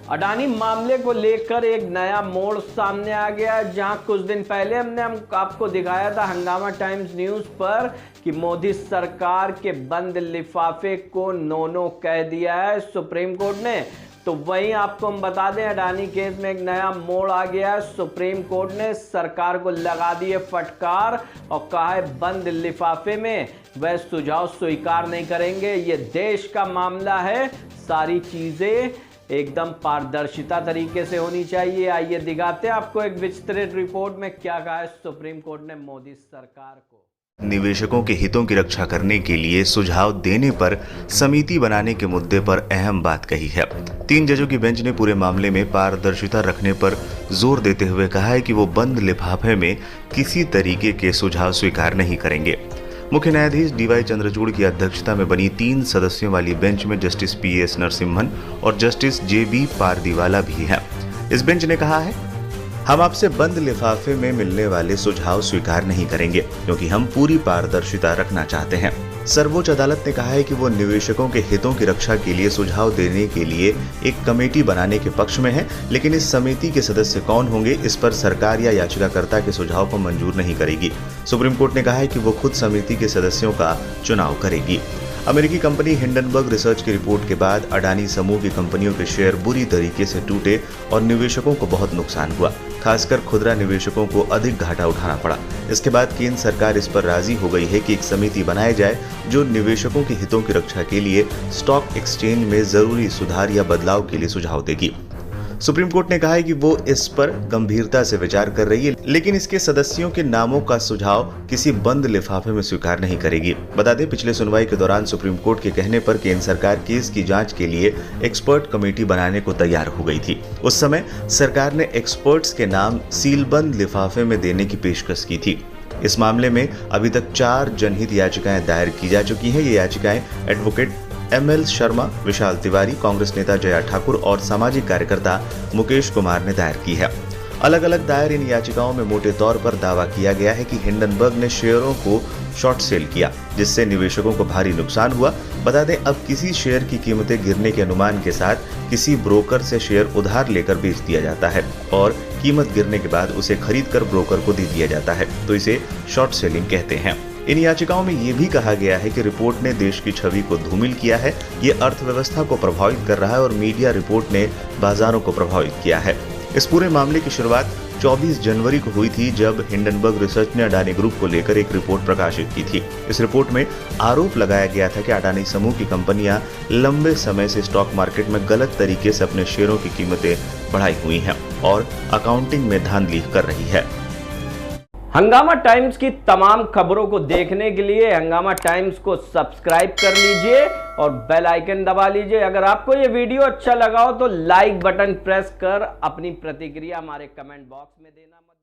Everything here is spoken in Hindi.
अडानी मामले को लेकर एक नया मोड़ सामने आ गया, जहां कुछ दिन पहले हमने आपको दिखाया था हंगामा टाइम्स न्यूज पर कि मोदी सरकार के बंद लिफाफे को नो कह दिया है सुप्रीम कोर्ट ने। तो वहीं आपको हम बता दें, अडानी केस में एक नया मोड़ आ गया है। सुप्रीम कोर्ट ने सरकार को लगा दी है फटकार और कहा है बंद लिफाफे में वह सुझाव स्वीकार नहीं करेंगे। ये देश का मामला है, सारी चीजें एकदम पारदर्शिता तरीके से होनी चाहिए। आइए दिखाते हैं आपको एक विस्तृत रिपोर्ट में क्या कहा है सुप्रीम कोर्ट ने मोदी सरकार को। निवेशकों के हितों की रक्षा करने के लिए सुझाव देने पर समिति बनाने के मुद्दे पर अहम बात कही है। 3 जजों की बेंच ने पूरे मामले में पारदर्शिता रखने पर जोर देते हुए कहा है कि वो बंद लिफाफे में किसी तरीके के सुझाव स्वीकार नहीं करेंगे। मुख्य न्यायाधीश डीवाई चंद्रचूड़ की अध्यक्षता में बनी 3 सदस्यों वाली बेंच में जस्टिस पीएस नरसिम्हन और जस्टिस जेबी पारदीवाला भी हैं। इस बेंच ने कहा है, हम आपसे बंद लिफाफे में मिलने वाले सुझाव स्वीकार नहीं करेंगे क्योंकि हम पूरी पारदर्शिता रखना चाहते हैं। सर्वोच्च अदालत ने कहा है कि वो निवेशकों के हितों की रक्षा के लिए सुझाव देने के लिए एक कमेटी बनाने के पक्ष में है, लेकिन इस समिति के सदस्य कौन होंगे इस पर सरकार या याचिकाकर्ता के सुझाव को मंजूर नहीं करेगी। सुप्रीम कोर्ट ने कहा है कि वो खुद समिति के सदस्यों का चुनाव करेगी। अमेरिकी कंपनी हिंडनबर्ग रिसर्च की रिपोर्ट के बाद अडानी समूह की कंपनियों के शेयर बुरी तरीके से टूटे और निवेशकों को बहुत नुकसान हुआ। खासकर खुदरा निवेशकों को अधिक घाटा उठाना पड़ा। इसके बाद केंद्र सरकार इस पर राजी हो गई है कि एक समिति बनाई जाए जो निवेशकों के हितों की रक्षा के लिए स्टॉक एक्सचेंज में जरूरी सुधार या बदलाव के लिए सुझाव देगी। सुप्रीम कोर्ट ने कहा है कि वो इस पर गंभीरता से विचार कर रही है, लेकिन इसके सदस्यों के नामों का सुझाव किसी बंद लिफाफे में स्वीकार नहीं करेगी। बता दें, पिछले सुनवाई के दौरान सुप्रीम कोर्ट के कहने पर केंद्र सरकार केस की जांच के लिए एक्सपर्ट कमेटी बनाने को तैयार हो गई थी। उस समय सरकार ने एक्सपर्ट्स के नाम सीलबंद लिफाफे में देने की पेशकश की थी। इस मामले में अभी तक 4 जनहित याचिकाएं दायर की जा चुकी हैं। ये याचिकाएं एडवोकेट ML शर्मा, विशाल तिवारी, कांग्रेस नेता जया ठाकुर और सामाजिक कार्यकर्ता मुकेश कुमार ने दायर की है। अलग अलग दायर इन याचिकाओं में मोटे तौर पर दावा किया गया है कि हिंडनबर्ग ने शेयरों को शॉर्ट सेल किया, जिससे निवेशकों को भारी नुकसान हुआ। बता दें, अब किसी शेयर की कीमतें गिरने के अनुमान के साथ किसी ब्रोकर से शेयर उधार लेकर बेच दिया जाता है और कीमत गिरने के बाद उसे खरीद कर ब्रोकर को दे दिया जाता है, तो इसे शॉर्ट सेलिंग कहते हैं। इन याचिकाओं में ये भी कहा गया है कि रिपोर्ट ने देश की छवि को धूमिल किया है, ये अर्थव्यवस्था को प्रभावित कर रहा है और मीडिया रिपोर्ट ने बाजारों को प्रभावित किया है। इस पूरे मामले की शुरुआत 24 जनवरी को हुई थी, जब हिंडनबर्ग रिसर्च ने अडानी ग्रुप को लेकर एक रिपोर्ट प्रकाशित की थी। इस रिपोर्ट में आरोप लगाया गया था कि अडानी समूह की कंपनियां लंबे समय से स्टॉक मार्केट में गलत तरीके से अपने शेयरों की कीमतें बढ़ाई हुई हैं और अकाउंटिंग में धांधली कर रही है। हंगामा टाइम्स की तमाम खबरों को देखने के लिए हंगामा टाइम्स को सब्सक्राइब कर लीजिए और बेल आइकन दबा लीजिए। अगर आपको ये वीडियो अच्छा लगा हो तो लाइक बटन प्रेस कर अपनी प्रतिक्रिया हमारे कमेंट बॉक्स में देना मत